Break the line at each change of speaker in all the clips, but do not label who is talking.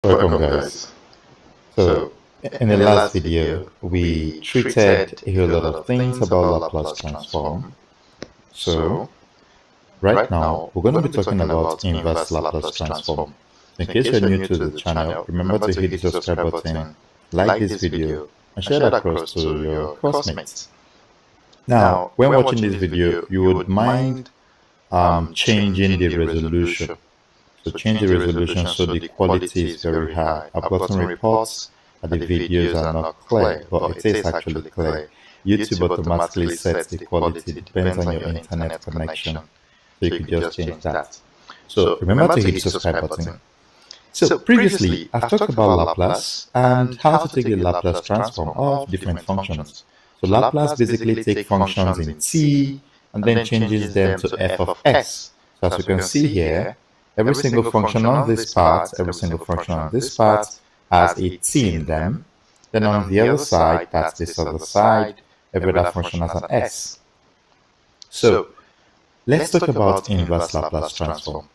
Welcome guys. So in the last video we treated a whole lot of things about Laplace transform. So right now we're going to be talking about inverse Laplace transform. In case you're new to the channel, remember to hit the subscribe button, like this video and share it across to your classmates. Now when watching this video you would mind changing the resolution. So change the resolution so the quality is very high. I've gotten reports that the videos are not clear, but it is actually clear. YouTube automatically sets the quality, depends on your internet connection. So you can just change that. So remember to hit the subscribe button. So previously, I've talked about Laplace and how to take the Laplace transform of different functions. So Laplace basically takes functions in t and then changes them to f of s. So as you can see here, every single function on this part, every single function on this part has a t in them. Then on the other side, that's this other side, every other function has an s. So let's talk about inverse Laplace transform.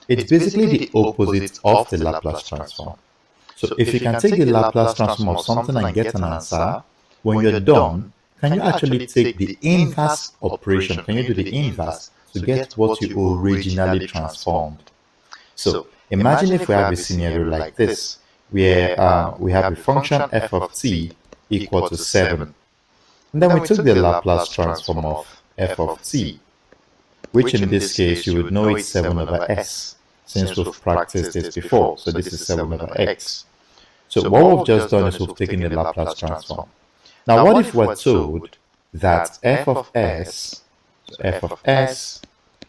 It's basically the opposite of the Laplace transform. So if you can take the Laplace transform of something and get an answer, when you're done, can you actually take the inverse operation? Can you do the inverse to get what you originally transformed? So imagine if we have a scenario like this, where we have a function f of t equal to 7. And then we took the Laplace transform of f of t, which in this case you would know it's 7 over s, since we've practiced this before. So this is 7 over x. So what we've just done is we've taken the Laplace transform. Now what if we're told that f of s, so f of s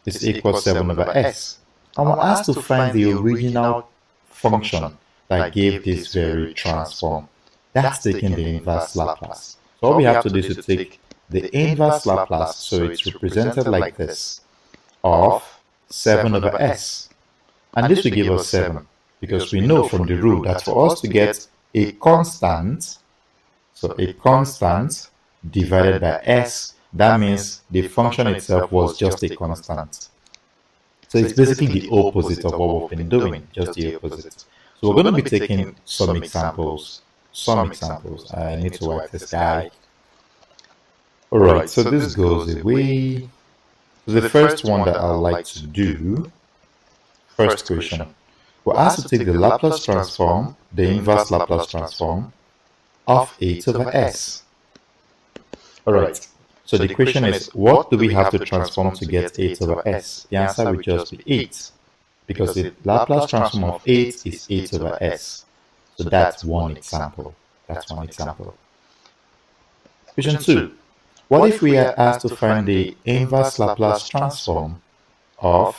is equal to 7 over s? And we're asked to find the original function that gave this very transform. That's taking the inverse Laplace. So all we have to do is to take the inverse Laplace, so it's represented like this, of 7 over s. And this will give us 7, because we know from the rule that for us to get a constant, so a constant divided by s, that means the function itself was just a constant. So it's basically the opposite of what we've been doing, just the opposite. So we're going to be taking some examples. I need to wipe this guy. Alright, so this goes away. So the first one that I'd like to do, first question. We're asked to take the Laplace transform, the inverse Laplace transform, of 8 over s. Alright. So the question is, what do we have to transform to get 8 over s? The answer will just be 8, because the Laplace transform of 8 is 8 over s. So that's one example. Question 2. What if we are asked to find the inverse Laplace transform of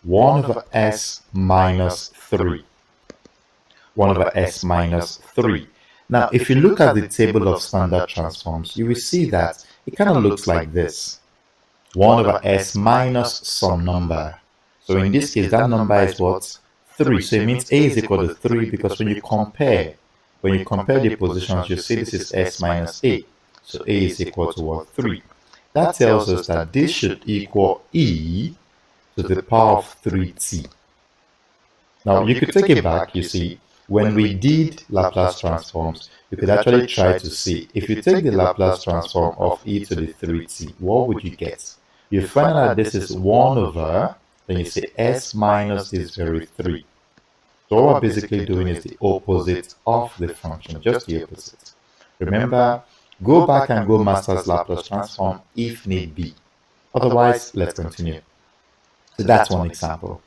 1 over s minus 3? 1 over s minus 3. Now, if you look at the table of standard transforms, you will see that it kind of looks like this. 1 over s minus some number. So in this case, that number is what? 3. So it means a is equal to 3, because when you compare the positions, you see this is s minus a. So a is equal to what? 3. That tells us that this should equal e to the power of 3t. Now you could take it back, you see. When we did Laplace transforms, you could actually try to see, if you take the Laplace transform of e to the 3t, what would you get? You find out this is 1 over, then you say s minus this very 3. So what we're basically doing is the opposite of the function, just the opposite. Remember, go back and go master's Laplace transform if need be. Otherwise, let's continue. So that's one example.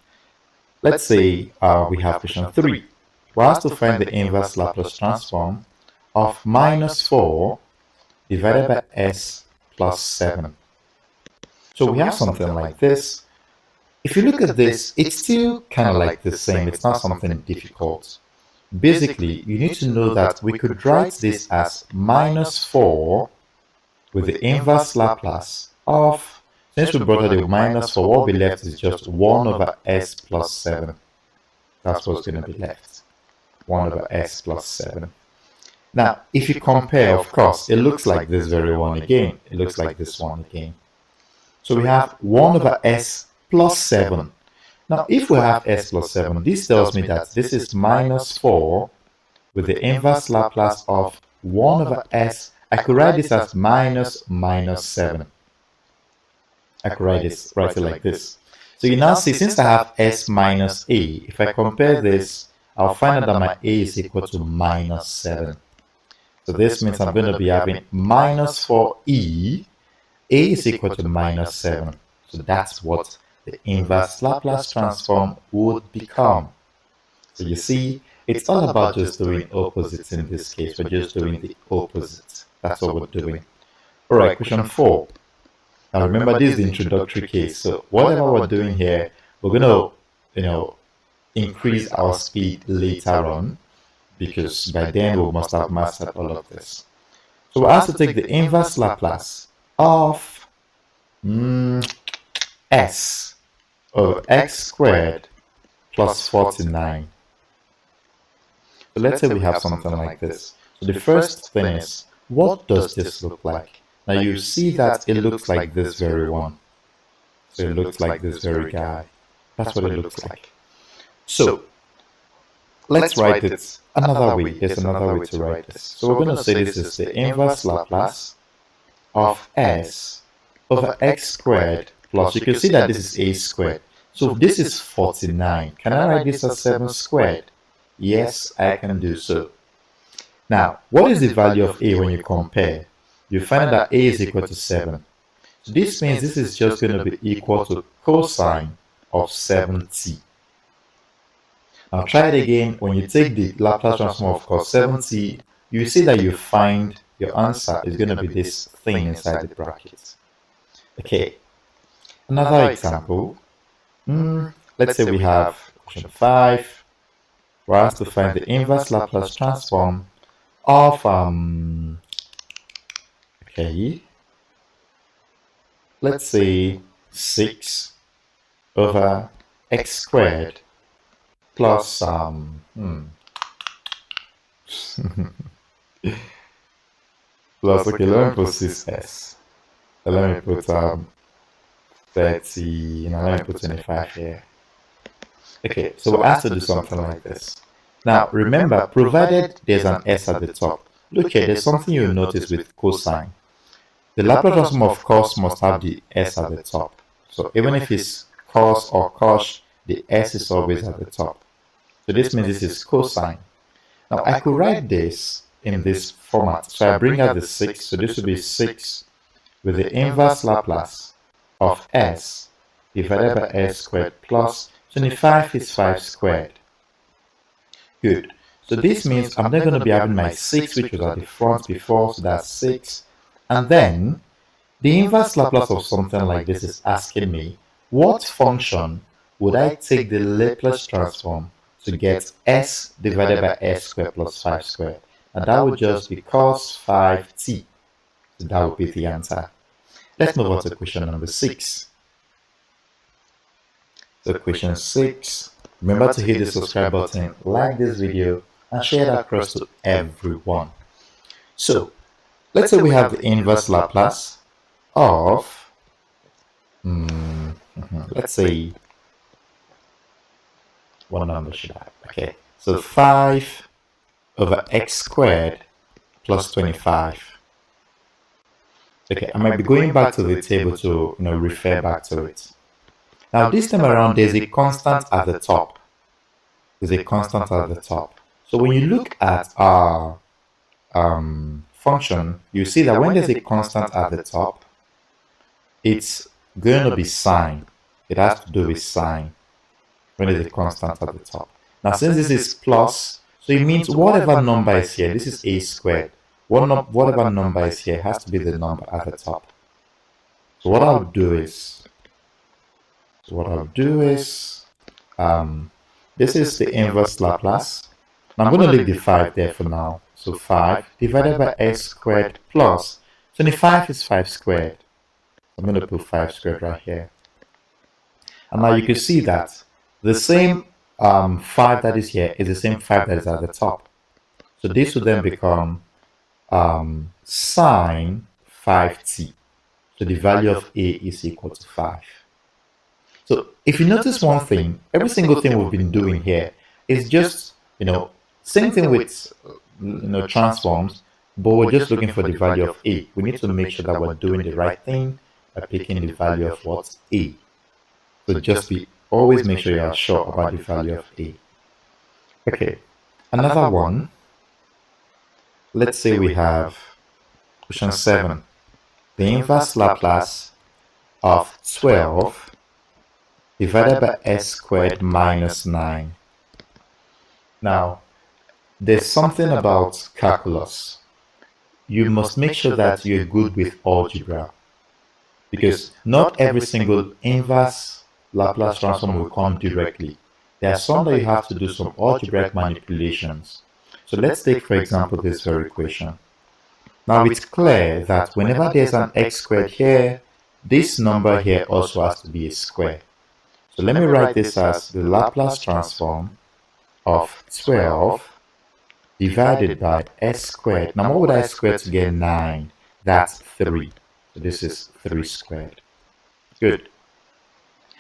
Let's say we have question 3. We're asked to find the inverse Laplace transform of minus 4 divided by s plus 7. So we have something like this. If you look at this, it's still kind of like the same. It's not something difficult. Basically, you need to know that we could write this as minus 4 with the inverse Laplace of, since we brought out the minus 4, what will be left is just 1 over s plus 7. That's what's going to be left. 1 over s plus 7. Now, if you compare, of course, it looks like this very one again. It looks like this one again. So we have 1 over s plus 7. Now, if we have s plus 7, this tells me that this is minus 4 with the inverse Laplace of 1 over s. I could write this as minus 7. I could write it like this. So you now see, since I have s minus a, if I compare this, I'll find out that my a is equal to minus 7. So this means I'm going to be having minus 4e, a is equal to minus 7. So that's what the inverse Laplace transform would become. So you see, it's all about just doing opposites in this case. We're just doing the opposite. That's what we're doing. Alright, question 4. Now remember, this is the introductory case. So whatever we're doing here, we're going to, increase our speed later on, because by then we must have mastered all of this. So we're asked to take the inverse Laplace of s over x squared plus 49. So let's say we have something like this. So the first thing is, what does this look like? Now you see that it looks like this very one. So it looks like this very guy. That's what it looks like. So let's write it another way. There's another way to write this. So we're going to say this is the inverse Laplace of s over x squared plus, you can see that this is a squared. So this is 49. Can I write this as 7 squared? Yes, I can do so. Now, what is the value of a when you compare? You find out that a is equal to 7. So this means this is just going to be equal to cosine of 7t. Now try it again. When you take the Laplace transform of cos 7t, you see that you find your answer is going to be this thing inside the brackets. Okay, another example. Let's say we have question 5. We're asked to find the inverse Laplace transform of let's say 6 over x squared plus plus, okay, let me put 6s. Let me put 30, let me put 25 here. Okay, so we're asked to do something like this. Now remember, provided there's an s at the top, look here, there's something you'll notice with cosine. The Laplace transform of cos must have the s at the top. So even if it's cos or cosh, the s is always at the top. So this means this is cosine. Now I could write this in this format. So I bring out the 6, so this will be 6 with the inverse Laplace of s divided by s squared plus 25 is 5 squared. Good. So this means I'm then going to be having my 6, which was at the front before, so that's 6. And then the inverse Laplace of something like this is asking me, what function would I take the Laplace transform to get s divided by s squared plus 5 squared? And that would just be cos 5t. So that would be the answer. Let's move on to question number 6. So question 6, remember to hit the subscribe button, like this video, and share it across to everyone. So let's say we have the inverse Laplace of, let's say, what number should I have? Okay, so 5 over x squared plus 25. Okay, I might be going back to the table to refer back to it. Now this time around, there's a constant at the top. There's a constant at the top. So when you look at our function, you see that when there's a constant at the top, it's going to be sine. It has to do with sine when there's a constant at the top. Now since this is plus, so it means whatever number is here, this is a squared. Whatever number is here has to be the number at the top. So what I'll do is, this is the inverse Laplace. Now I'm going to leave the 5 there for now. So 5 divided by s squared plus 25 is 5 squared. I'm going to put 5 squared right here. And now you can see that the same 5 that is here is the same 5 that is at the top. So this will then become sine 5t. So the value of a is equal to 5. So if you notice one thing, every single thing we've been doing here is just, same thing with, transforms, but we're just looking for the value of a. We need to make sure that we're doing the right thing by picking the value of what? A. So just always make sure you are sure about the value of a. Okay, another one. Let's say we have question 7. The inverse Laplace of 12 divided by s squared minus 9. Now, there's something about calculus. You must make sure that you're good with algebra, because not every single inverse Laplace transform will come directly. There are some that you have to do some algebraic manipulations. So let's take, for example, this very equation. Now it's clear that whenever there's an x squared here, this number here also has to be a square. So let me write this as the Laplace transform of 12 divided by s squared. Now what would I square to get 9? That's 3. So this is 3 squared. Good.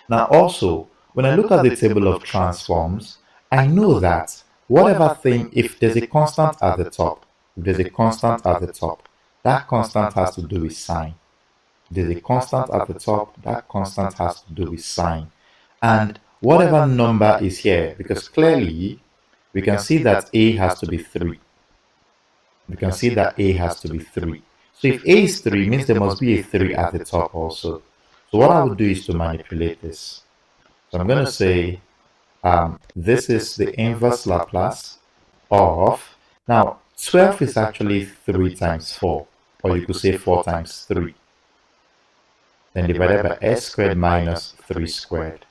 Now also, when I look at the table of transforms, I know that whatever thing, if there's a constant at the top, that constant has to do with sign. There's a constant at the top, that constant has to do with sign. And whatever number is here, because clearly we can see that a has to be 3. We can see that a has to be 3. So if a is 3, means there must be a 3 at the top also. So what I would do is to manipulate this. So I'm going to say this is the inverse Laplace of, now 12 is actually 3 times 4, or you could say 4 times 3. Then divided by s squared minus 3 squared.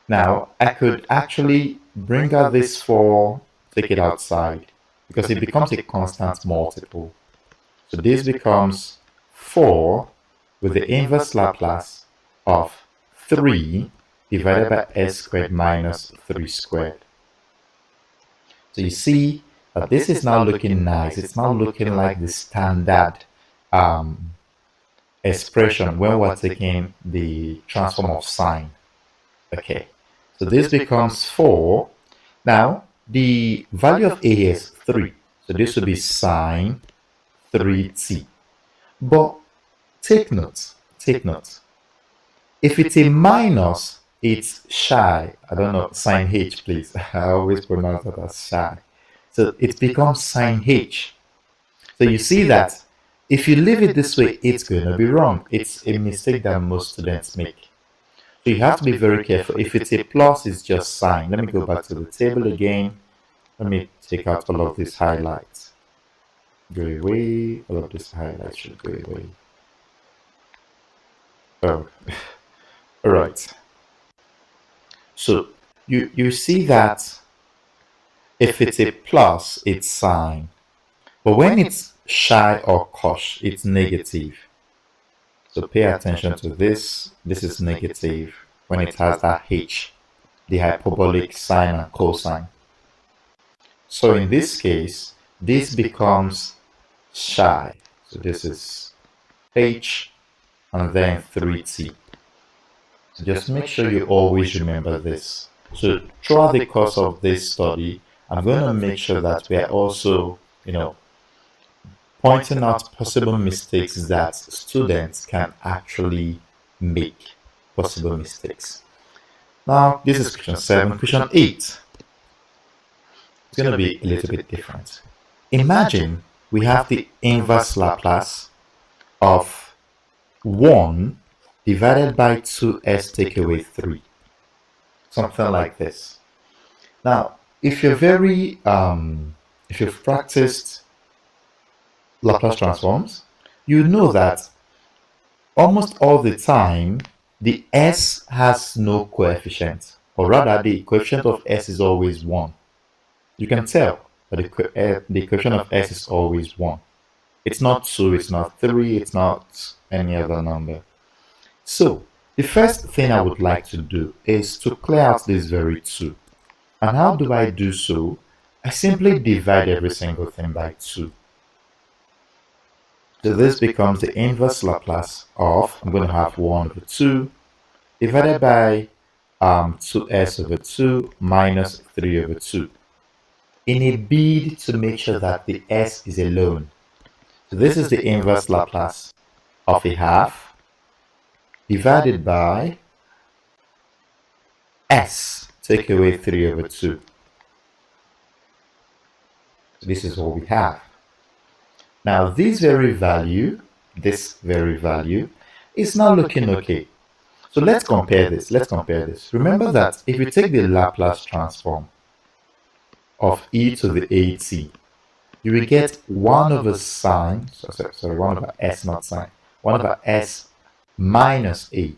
Now I could actually bring out this 4, take it outside, because it becomes a constant multiple. So this becomes 4 with the inverse Laplace of 3 divided by s squared minus 3 squared. So you see that this is now looking nice. It's now looking like the standard expression when we're taking the transform of sine. Okay, so this becomes 4. Now the value of a here is 3. So this will be sine 3t. But take note. If it's a minus, it's shy. I don't know, sine h, please. I always pronounce that as shy. So it becomes sine h. So you see that if you leave it this way, it's going to be wrong. It's a mistake that most students make. So you have to be very careful. If it's a plus, it's just sine. Let me go back to the table again. Let me take out all of these highlights. Go away. All of these highlights should go away. Oh, all right. So you see that if it's a plus, it's sine. But when it's shy or cosh, it's negative. So pay attention to this. This is negative when it has that h, the hyperbolic sine and cosine. So in this case, this becomes shy. So this is h and then 3t. So just make sure you always remember this. So throughout the course of this study, I'm going to make sure that we are also, pointing out possible mistakes that students can actually make. Possible mistakes. Now, this is question 7. Question 8. It's going to be a little bit different. Imagine we have the inverse Laplace of 1 divided by 2s take away 3. Something like this. Now, if you're very, if you've practiced Laplace transforms, you know that almost all the time the s has no coefficient, or rather the coefficient of s is always 1. You can tell that the coefficient of s is always 1. It's not 2, it's not 3, it's not any other number. So the first thing I would like to do is to clear out this very 2. And how do I do so? I simply divide every single thing by 2. So this becomes the inverse Laplace of, I'm going to have 1 over 2, divided by 2s over 2 minus 3 over 2 in a bid to make sure that the s is alone. So this is the inverse Laplace of a half divided by s, take away 3 over 2. So this is what we have. Now this very value is now looking okay. So let's compare this. Remember that if you take the Laplace transform of e to the at, you will get 1 over sine, sorry, 1 over s, not sine, 1 over s minus a.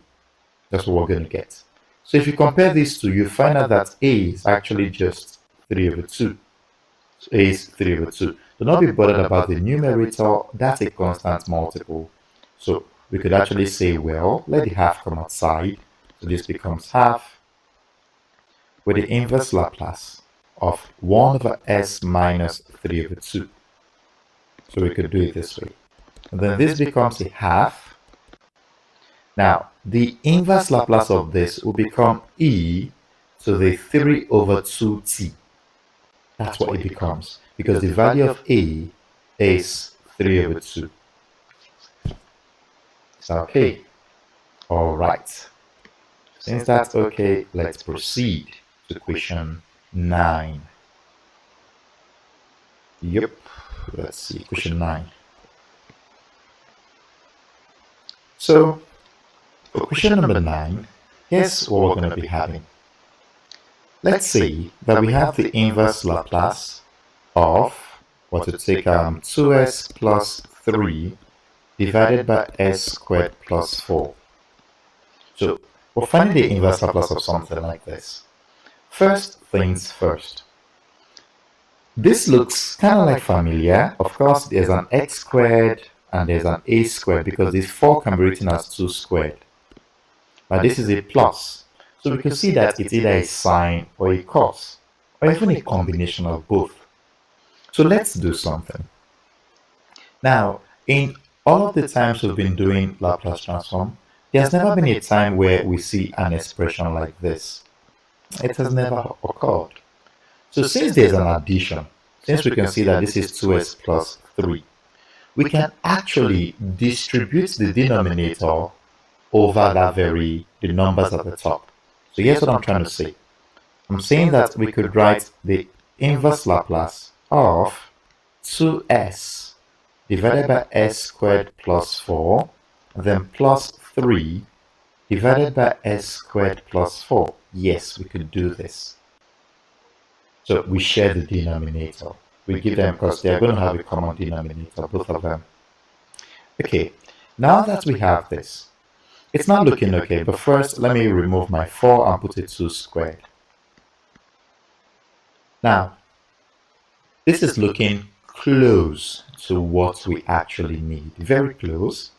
That's what we're going to get. So if you compare these two, you find out that a is actually just 3 over 2. So a is 3 over 2. Do not be bothered about the numerator, that's a constant multiple. So we could actually say, well, let the half come outside. So this becomes half with the inverse Laplace of 1 over s minus 3 over 2. So we could do it this way. And then this becomes a half. Now, the inverse Laplace of this will become e to the 3 over 2t. That's what it becomes, because the value of a is 3 over 2. Okay. Alright. Since that's okay, let's proceed to question 9. Yep. Let's see, question 9. So, for question number 9, here's what we're going to be having. Let's say that we have the inverse Laplace of, what to take 2s plus 3 divided by s squared plus 4. So, we're finding the inverse Laplace of something like this. First things first. This looks kind of like familiar. Of course, there's an x squared and there's an a squared because this 4 can be written as 2 squared. Now this is a plus. So we can see that it's either a sine or a cos, or even a combination of both. So let's do something. Now, in all of the times we've been doing Laplace transform, there's never been a time where we see an expression like this. It has never occurred. So since there's an addition, since we can see that this is 2s plus 3, we can actually distribute the denominator over the numbers at the top. So here's what I'm trying to say. I'm saying that we could write the inverse Laplace of 2s divided by s squared plus 4, then plus 3 divided by s squared plus 4. Yes, we could do this. So we share the denominator. We give them, because they're going to have a common denominator, both of them. Okay, now that we have this, it's not looking okay, but first let me remove my 4 and put it 2 squared. Now, this is looking close to what we actually need, very close.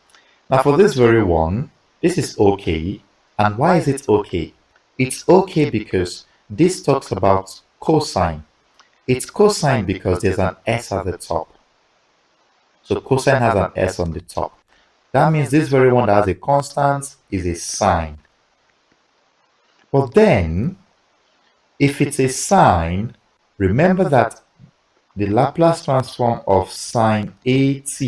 Now for this very one, this is okay. And why is it okay? It's okay because this talks about cosine. It's cosine because there's an s at the top. So cosine has an s on the top. That means this very one that has a constant is a sine. But then, if it's a sine, remember that the Laplace transform of sine at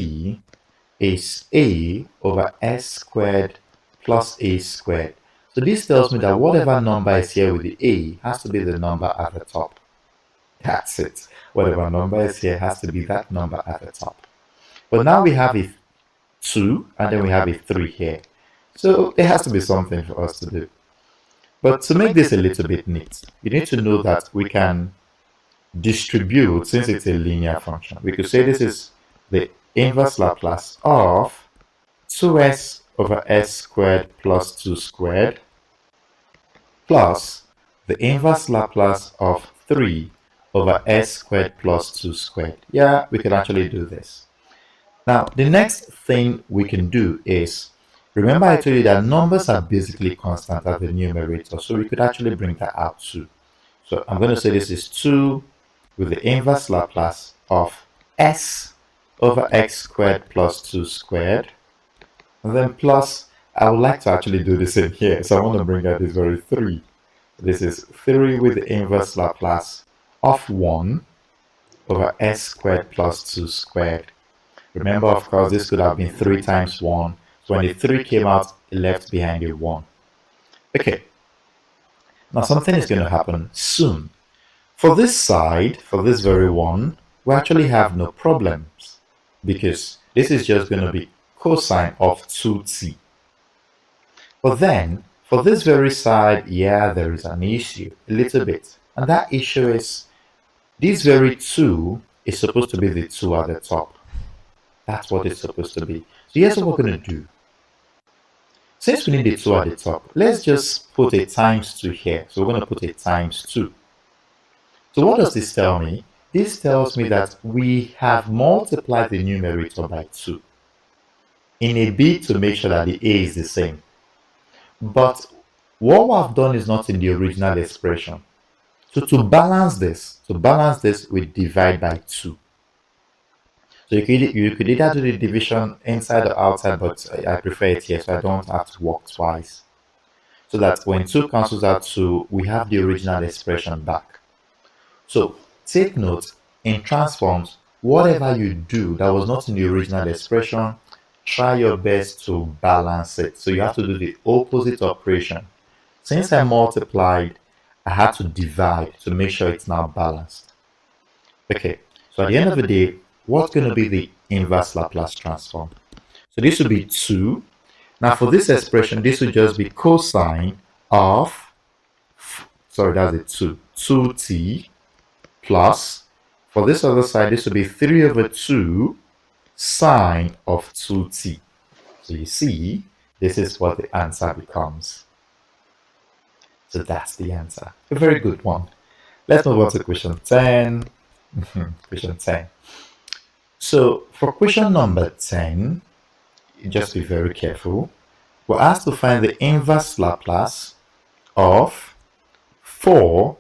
is a over s squared plus a squared. So this tells me that whatever number is here with the a has to be the number at the top. That's it. Whatever number is here has to be that number at the top. But now we have a 2 and then we have a 3 here. So there has to be something for us to do. But to make this a little bit neat, you need to know that we can distribute, since it's a linear function. We could say this is the inverse Laplace of 2s over s squared plus 2 squared plus the inverse Laplace of 3 over s squared plus 2 squared. Yeah, we can actually do this. Now, the next thing we can do is, remember I told you that numbers are basically constant at the numerator, so we could actually bring that out too. So I'm going to say this is 2 with the inverse Laplace of s over x squared plus 2 squared, and then plus, I would like to actually do this in here, so I want to bring out this very 3. This is 3 with the inverse Laplace of 1 over s squared plus 2 squared. Remember, of course, this could have been 3 times 1. So when the 3 came out, it left behind a 1. Okay. Now something is going to happen soon. For this side, for this very one, we actually have no problems, because this is just going to be cosine of 2t. But then, for this very side, yeah, there is an issue, a little bit. And that issue is, this very 2 is supposed to be the 2 at the top. That's what it's supposed to be. So here's what we're going to do. Since we need the 2 at the top, let's just put a times 2 here. So we're going to put a times 2. So what does this tell me? This tells me that we have multiplied the numerator by 2 in a bid to make sure that the a is the same. But what we have done is not in the original expression. So to balance this, we divide by 2. So you could either do the division inside or outside, but I prefer it here so I don't have to work twice. So that when 2 cancels out 2, we have the original expression back. So take note, in transforms, whatever you do that was not in the original expression, try your best to balance it. So you have to do the opposite operation. Since I multiplied, I had to divide to make sure it's now balanced. Okay, so at the end of the day, what's going to be the inverse Laplace transform? So this will be 2. Now for this expression, this will just be cosine of, sorry, that's it, 2t plus, for this other side, this will be 3 over 2 sine of 2t. So you see, this is what the answer becomes. So that's the answer. A very good one. Let's move on to question 10. Question 10. So for question number 10, just be very careful. We're asked to find the inverse Laplace of 4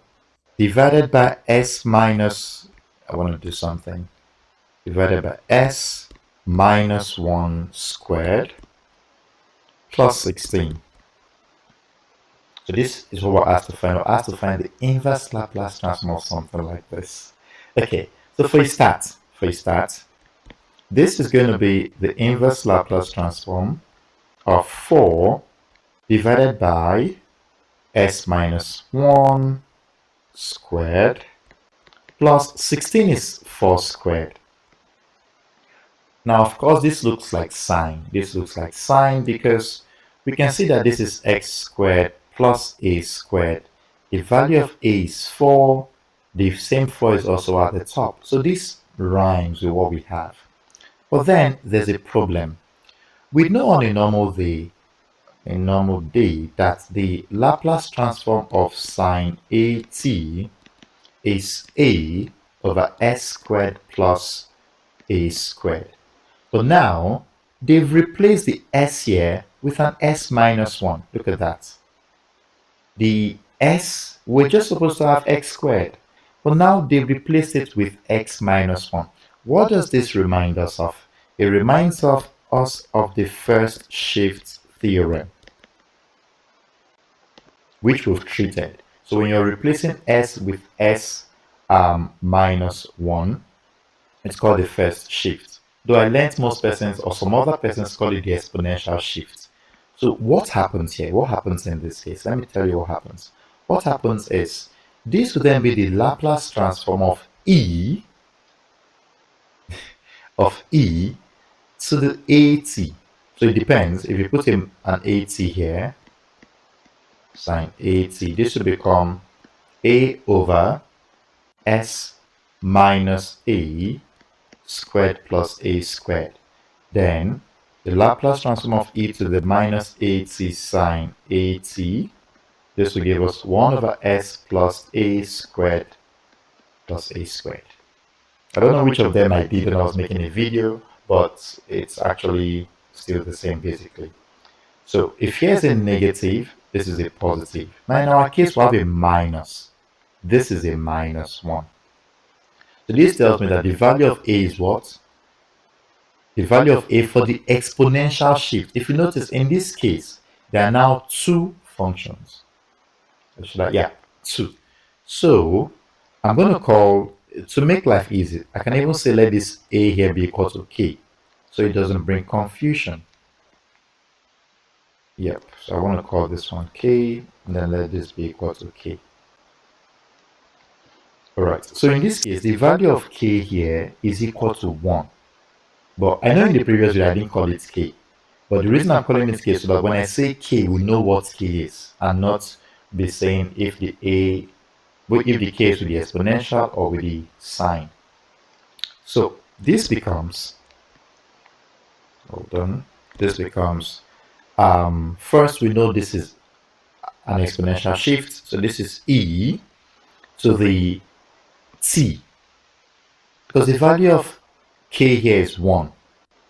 divided by s minus, I want to do something, divided by s minus 1 squared plus 16. So this is what we're asked to find. We're asked to find the inverse Laplace transform of something like this. Okay, so for a start, this is going to be the inverse Laplace transform of 4 divided by s minus 1 squared plus 16 is 4 squared. Now, of course, this looks like sine. This looks like sine because we can see that this is x squared plus a squared. The value of a is 4. The same 4 is also at the top. So this rhymes with what we have. But then there's a problem. We know on a normal day that the Laplace transform of sine at is a over s squared plus a squared. But now they've replaced the s here with an s minus 1. Look at that. The s, we're just supposed to have x squared, but now they've replaced it with x minus 1. What does this remind us of? It reminds us of the first shift theorem, which we've treated. So when you're replacing s with s minus 1, it's called the first shift. Though I learned most persons or some other persons call it the exponential shift. So what happens here? What happens in this case? Let me tell you what happens. What happens is, this would then be the Laplace transform of e to the at. So it depends. If you put an at here, sine at, this will become a over s minus a squared plus a squared. Then the Laplace transform of e to the minus at sine at, this will give us 1 over s plus a squared plus a squared. I don't know which of them I did when I was making a video, but it's actually still the same basically. So if here's a negative, this is a positive. Now in our case we have a minus. This is a minus 1. So this tells me that the value of a is what? The value of a for the exponential shift. If you notice, in this case, there are now 2 functions. Should I? Yeah, 2. So I'm going to call, to make life easy, I can even say let this a here be equal to k, so it doesn't bring confusion. Yep, so I want to call this one k, and then let this be equal to k. Alright, so in this case, the value of k here is equal to 1. But I know in the previous video I didn't call it k. But the reason I'm calling it k is so that when I say k, we know what k is, and not be saying if the k is with the exponential or with the sign. So this becomes, hold on, this becomes, first we know this is an exponential shift, so this is e to the t, because the value of k here is 1,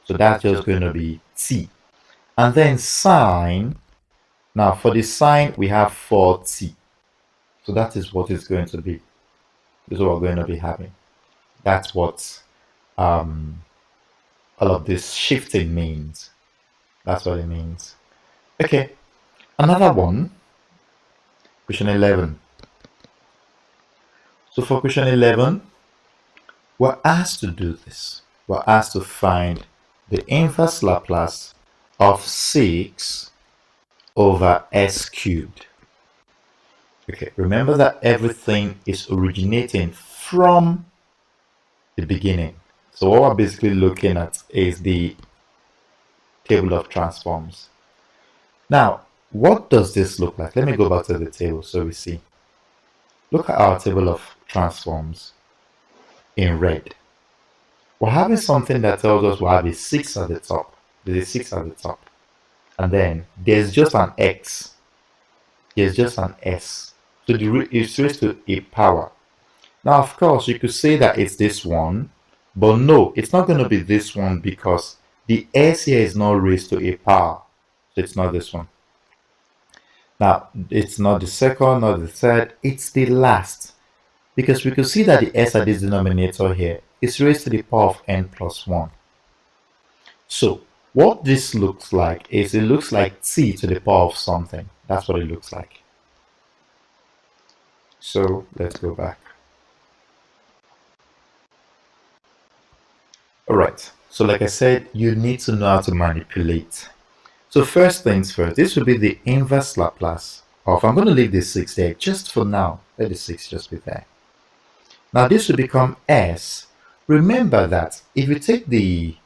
so that's just going to be t. And then sine, now for the sine we have 4t, so that is what it's going to be. This is what we're going to be having. That's what all of this shifting means. That's what it means. Okay, another one, question 11. So for question 11, we're asked to do this. We're asked to find the inverse Laplace of 6 over s cubed. Okay, remember that everything is originating from the beginning. So what we're basically looking at is the table of transforms. Now, what does this look like? Let me go back to the table so we see. Look at our table of transforms in red. We're having something that tells us we have a 6 at the top. There's a 6 at the top. And then there's just an x. There's just an s. So it's raised to a power. Now, of course, you could say that it's this one, but no, it's not going to be this one because the s here is not raised to a power. So it's not this one. Now, it's not the second, not the third, it's the last. Because we could see that the s at this denominator here is raised to the power of n plus 1. So, what this looks like is it looks like t to the power of something. That's what it looks like. So, let's go back. Alright, so like I said, you need to know how to manipulate. So first things first, this will be the inverse Laplace of, I'm going to leave this 6 there just for now. Let the 6 just be there. Now this will become s. Remember that if you take the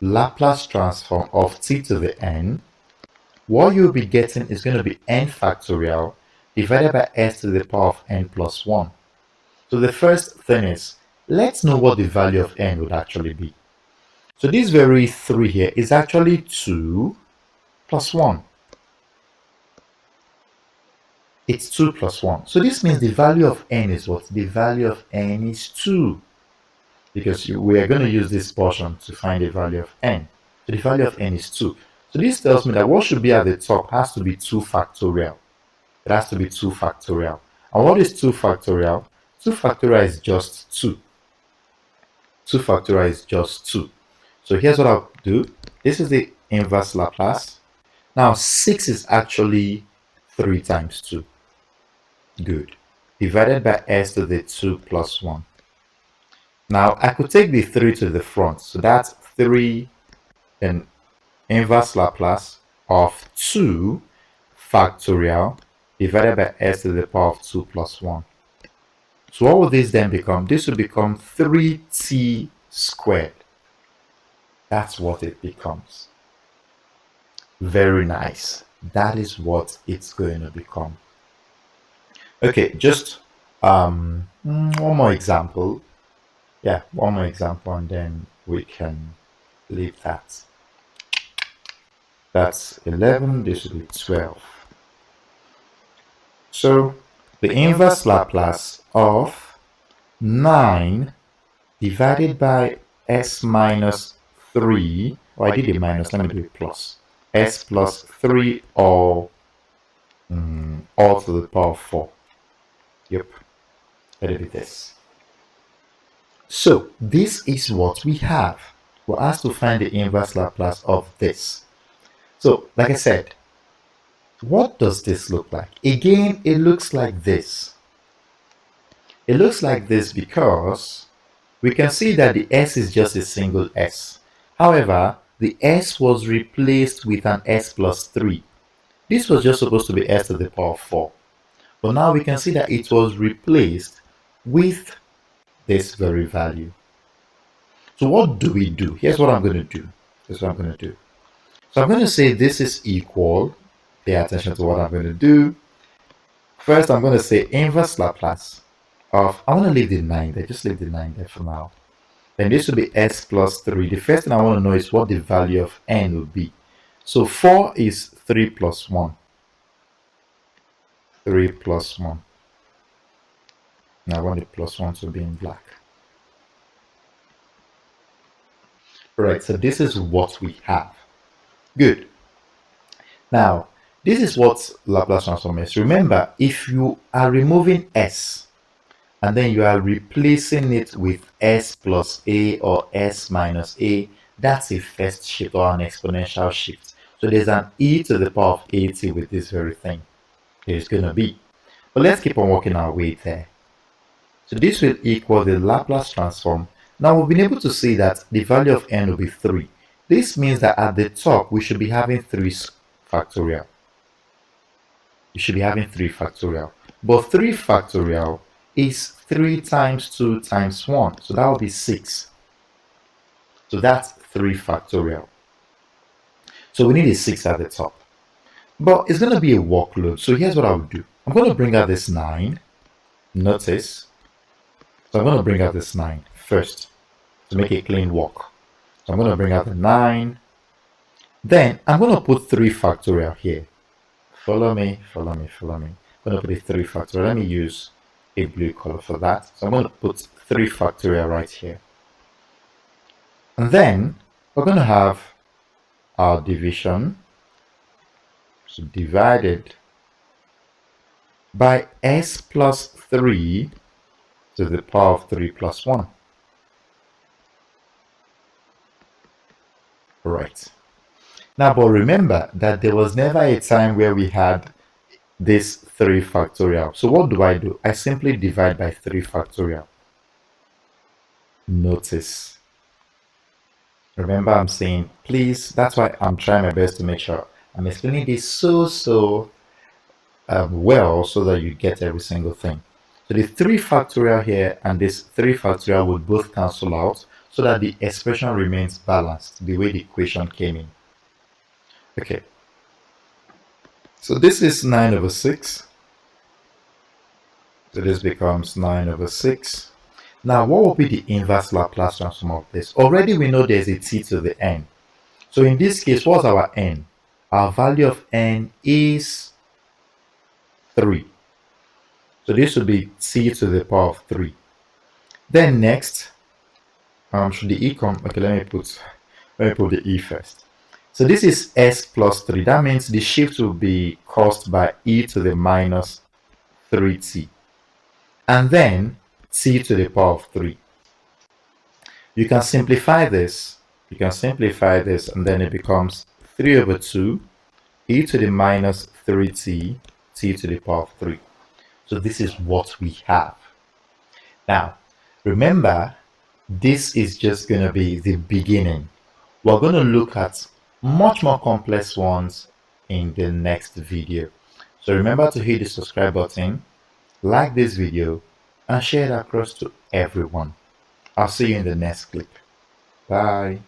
Laplace transform of t to the n, what you'll be getting is going to be n factorial divided by s to the power of n plus 1. So the first thing is, let's know what the value of n would actually be. So this very 3 here is actually 2 plus 1. It's 2 plus 1. So this means the value of n is what? The value of n is 2. Because we are going to use this portion to find the value of n. So the value of n is 2. So this tells me that what should be at the top has to be 2 factorial. It has to be 2 factorial. And what is 2 factorial? 2 factorial is just 2. 2 factorial is just 2. So here's what I'll do. This is the inverse Laplace. Now 6 is actually 3 times 2. Good. Divided by s to the 2 plus 1. Now I could take the 3 to the front. So that's 3 in inverse Laplace of 2 factorial divided by s to the power of 2 plus 1. So what will this then become? This will become 3t squared. That's what it becomes. Very nice. That is what it's going to become. Okay, just one more example. Yeah, one more example and then we can leave that. That's 11, this will be 12. So the inverse Laplace of 9 divided by s minus 3, I did a minus, let me do it plus, s plus 3 all to the power of 4. Yep, let it be this. So this is what we have. We're asked to find the inverse Laplace of this. So like I said, What does this look like? Again, it looks like this. It looks like this because we can see that the s is just a single s. However, the s was replaced with an s plus 3. This was just supposed to be s to the power of 4. But now we can see that it was replaced with this very value. So what do we do? Here's what I'm going to do. Here's what I'm going to do. So I'm going to say this is equal. Pay attention to what I'm going to do. First, I'm going to say inverse Laplace of, I want to leave the 9 there. Just leave the 9 there for now. Then this will be s plus 3. The first thing I want to know is what the value of n will be. So 4 is 3 plus 1. 3 plus 1. Now I want the plus 1 to be in black. Alright, so this is what we have. Good. Now, this is what Laplace transform is. Remember, if you are removing s and then you are replacing it with s plus a or s minus a, that's a first shift or an exponential shift. So there's an e to the power of 80 with this very thing. There's going to be. But let's keep on working our way there. So this will equal the Laplace transform. Now we've been able to see that the value of n will be 3. This means that at the top we should be having 3 factorial. You should be having 3 factorial. But 3 factorial is 3 times 2 times 1. So that will be 6. So that's 3 factorial. So we need a 6 at the top. But it's going to be a workload. So here's what I will do. I'm going to bring out this 9. Notice. So I'm going to bring out this 9 first to make a clean walk. So I'm going to bring out the 9. Then I'm going to put 3 factorial here. Follow me, follow me, follow me. I'm going to put a 3 factorial. Let me use a blue color for that. So I'm going to put 3 factorial right here. And then we're going to have our division. So divided by s plus 3 to the power of 3 plus 1. Right. Now, but remember that there was never a time where we had this 3 factorial. So what do? I simply divide by 3 factorial. Notice. Remember, I'm saying, please, that's why I'm trying my best to make sure I'm explaining this so well so that you get every single thing. So the 3 factorial here and this 3 factorial would both cancel out so that the expression remains balanced the way the equation came in. Okay. So this is 9 over 6. So this becomes 9 over 6. Now what will be the inverse Laplace transform of this? Already we know there's a t to the n. So in this case, what's our n? Our value of n is 3. So this would be t to the power of 3. Then next, should the e come? Okay, let me put the e first. So this is s plus 3. That means the shift will be caused by e to the minus 3t. And then t to the power of 3. You can simplify this. And then it becomes 3 over 2 e to the minus 3t t to the power of 3. So this is what we have. Now, remember, this is just going to be the beginning. We're going to look at much more complex ones in the next video. So remember to hit the subscribe button, like this video, and share it across to everyone. I'll see you in the next clip. Bye.